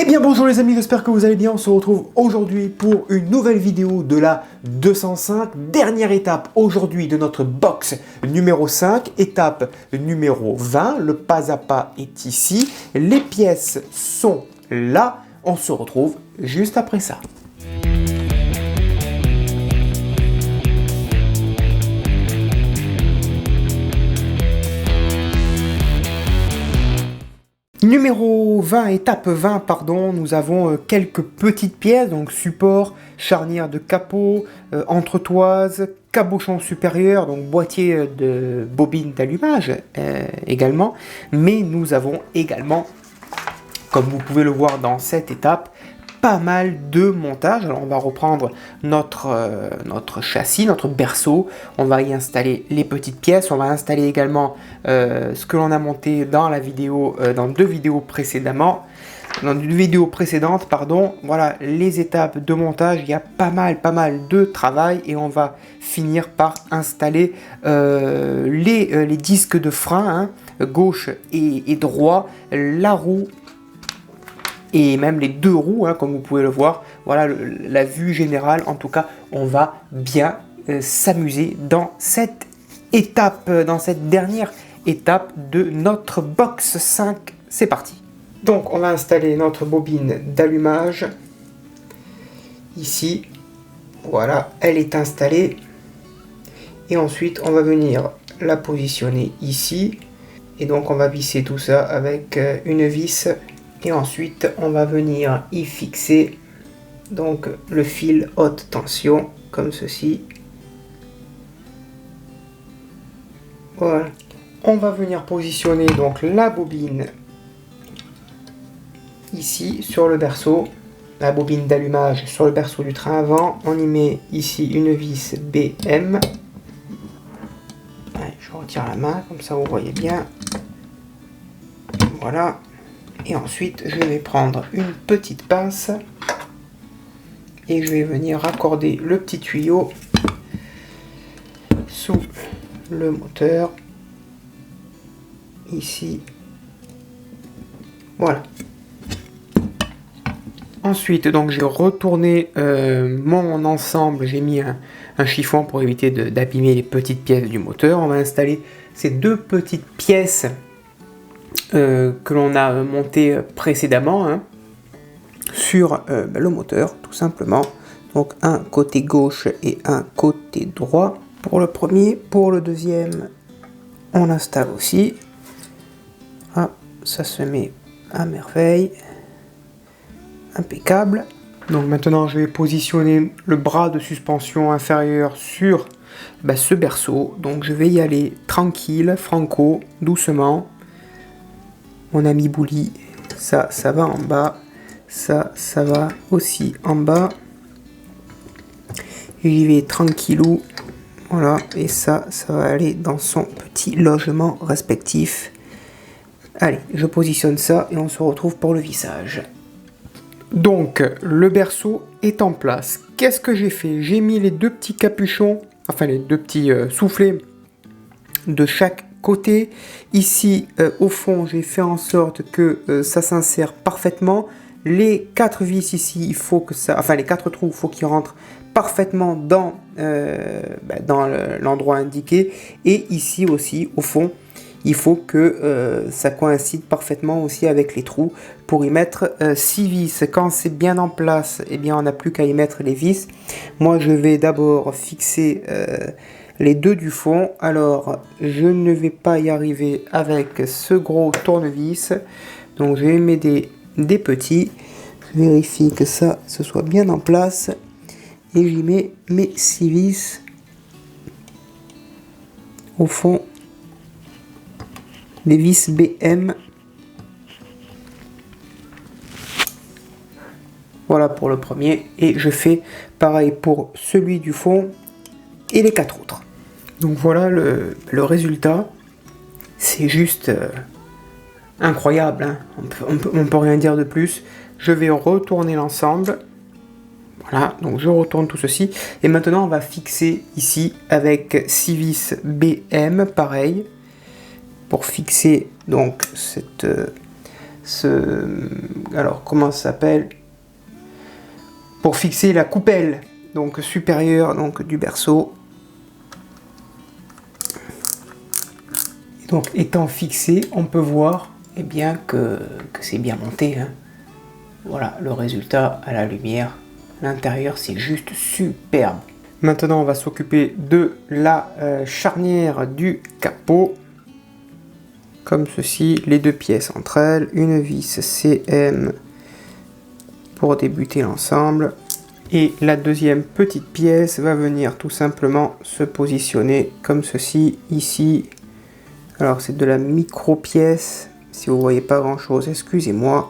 Eh bien bonjour les amis, j'espère que vous allez bien. On se retrouve aujourd'hui pour une nouvelle vidéo de la 205, dernière étape aujourd'hui de notre box numéro 5, étape numéro 20. Le pas à pas est ici, les pièces sont là. On se retrouve juste après ça. Numéro 20, étape 20, pardon, nous avons quelques petites pièces, donc support, charnière de capot, entretoise, cabochon supérieur, donc boîtier de bobine d'allumage également, mais nous avons également, comme vous pouvez le voir dans cette étape, pas mal de montage. Alors on va reprendre notre châssis, notre berceau, on va y installer les petites pièces, on va installer également ce que l'on a monté dans la vidéo, dans deux vidéos précédentes, pardon. Voilà les étapes de montage, il y a pas mal de travail et on va finir par installer les disques de frein, gauche et droit, la roue, et même les deux roues, comme vous pouvez le voir. Voilà la vue générale. En tout cas, on va bien s'amuser dans cette étape, dans cette dernière étape de notre box 5. C'est parti. Donc, on va installer notre bobine d'allumage ici. Voilà, elle est installée. Et ensuite, on va venir la positionner ici. Et donc, on va visser tout ça avec une vis. Et ensuite, on va venir y fixer donc le fil haute tension, comme ceci. Voilà. On va venir positionner donc la bobine ici sur le berceau, la bobine d'allumage sur le berceau du train avant. On y met ici une vis BM. Allez, je retire la main, comme ça vous voyez bien. Voilà. Et ensuite, je vais prendre une petite pince et je vais venir raccorder le petit tuyau sous le moteur, ici. Voilà. Ensuite, donc j'ai retourné mon ensemble, j'ai mis un chiffon pour éviter d'abîmer les petites pièces du moteur. On va installer ces deux petites pièces que l'on a monté précédemment sur le moteur, tout simplement. Donc un côté gauche et un côté droit pour le premier. Pour le deuxième, on installe aussi. Ah, ça se met à merveille, impeccable. Donc maintenant, je vais positionner le bras de suspension inférieur sur ce berceau. Donc je vais y aller tranquille, franco, doucement. Mon ami Bouli, ça va en bas, ça va aussi en bas. J'y vais tranquillou, voilà, et ça va aller dans son petit logement respectif. Allez, je positionne ça et on se retrouve pour le vissage. Donc, le berceau est en place. Qu'est-ce que j'ai fait? J'ai mis les deux petits capuchons, enfin les deux petits soufflets de chaque côté. Ici au fond, j'ai fait en sorte que ça s'insère parfaitement. Les quatre vis ici, il faut que ça, enfin les quatre trous, il faut qu'ils rentrent parfaitement dans l'endroit indiqué. Et ici aussi au fond, il faut que ça coïncide parfaitement aussi avec les trous pour y mettre 6 vis. Quand c'est bien en place, eh bien on n'a plus qu'à y mettre les vis. Moi je vais d'abord fixer les deux du fond. Alors je ne vais pas y arriver avec ce gros tournevis, donc je vais mettre des petits. Je vérifie que ça se soit bien en place et j'y mets mes 6 vis au fond, les vis BM. Voilà pour le premier et je fais pareil pour celui du fond et les quatre autres. Donc voilà le résultat, c'est juste incroyable, on peut rien dire de plus. Je vais retourner l'ensemble, voilà, donc je retourne tout ceci, et maintenant on va fixer ici avec 6 vis BM, pareil, pour fixer donc alors comment ça s'appelle, pour fixer la coupelle donc supérieure donc du berceau. Et donc étant fixé, on peut voir eh bien que c'est bien monté, hein. Voilà le résultat à la lumière. L'intérieur c'est juste superbe. Maintenant on va s'occuper de la charnière du capot. Comme ceci, les deux pièces entre elles, une vis CM pour débuter l'ensemble. Et la deuxième petite pièce va venir tout simplement se positionner comme ceci, ici. Alors c'est de la micro pièce, si vous voyez pas grand chose, excusez-moi.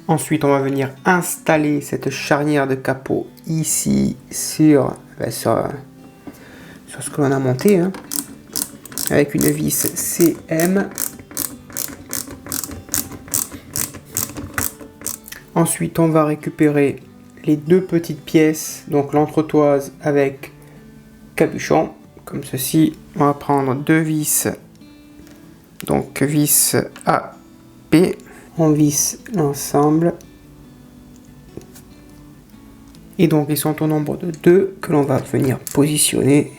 Ensuite on va venir installer cette charnière de capot ici sur ce que l'on a monté, hein, avec une vis CM. Ensuite, on va récupérer les deux petites pièces, donc l'entretoise avec capuchon, comme ceci. On va prendre deux vis, donc vis A, B. On visse l'ensemble. Et donc, ils sont au nombre de deux que l'on va venir positionner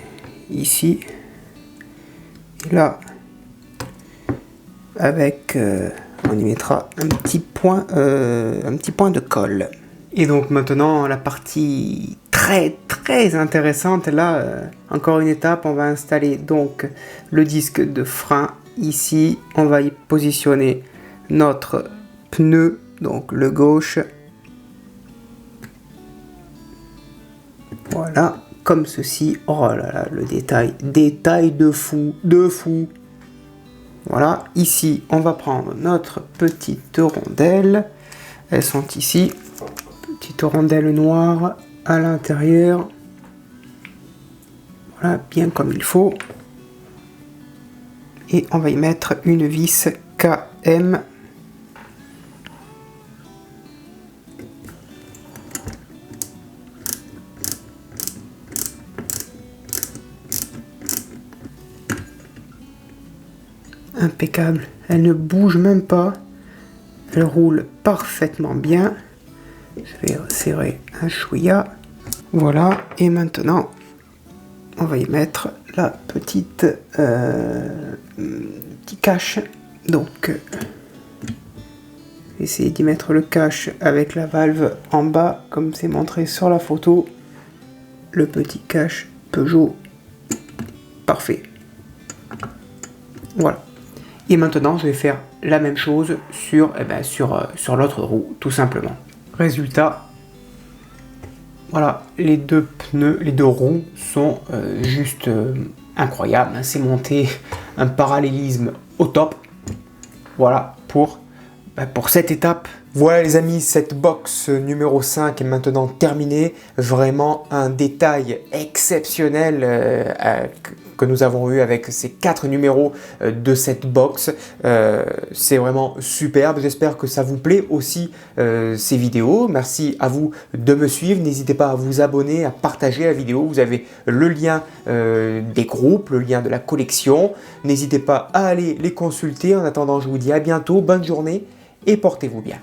ici. Et là, avec... on y mettra un petit point de colle. Et donc maintenant la partie très intéressante, là encore une étape, on va installer donc le disque de frein ici, on va y positionner notre pneu, donc le gauche, voilà, comme ceci. Oh là là, le détail de fou. Voilà, ici on va prendre notre petite rondelle, elles sont ici, petite rondelle noire à l'intérieur, voilà, bien comme il faut, et on va y mettre une vis KM. Impeccable, elle ne bouge même pas, elle roule parfaitement bien. Je vais serrer un chouïa, voilà, et maintenant on va y mettre la petite petit cache. Donc essayez d'y mettre le cache avec la valve en bas comme c'est montré sur la photo, le petit cache Peugeot, parfait. Voilà. Et maintenant, je vais faire la même chose sur l'autre roue, tout simplement. Résultat, voilà, les deux pneus, les deux roues sont juste incroyables. C'est monté un parallélisme au top. Voilà pour cette étape. Voilà les amis, cette box numéro 5 est maintenant terminée. Vraiment un détail exceptionnel que nous avons eu avec ces 4 numéros de cette box. C'est vraiment superbe. J'espère que ça vous plaît aussi ces vidéos. Merci à vous de me suivre. N'hésitez pas à vous abonner, à partager la vidéo. Vous avez le lien des groupes, le lien de la collection. N'hésitez pas à aller les consulter. En attendant, je vous dis à bientôt. Bonne journée et portez-vous bien.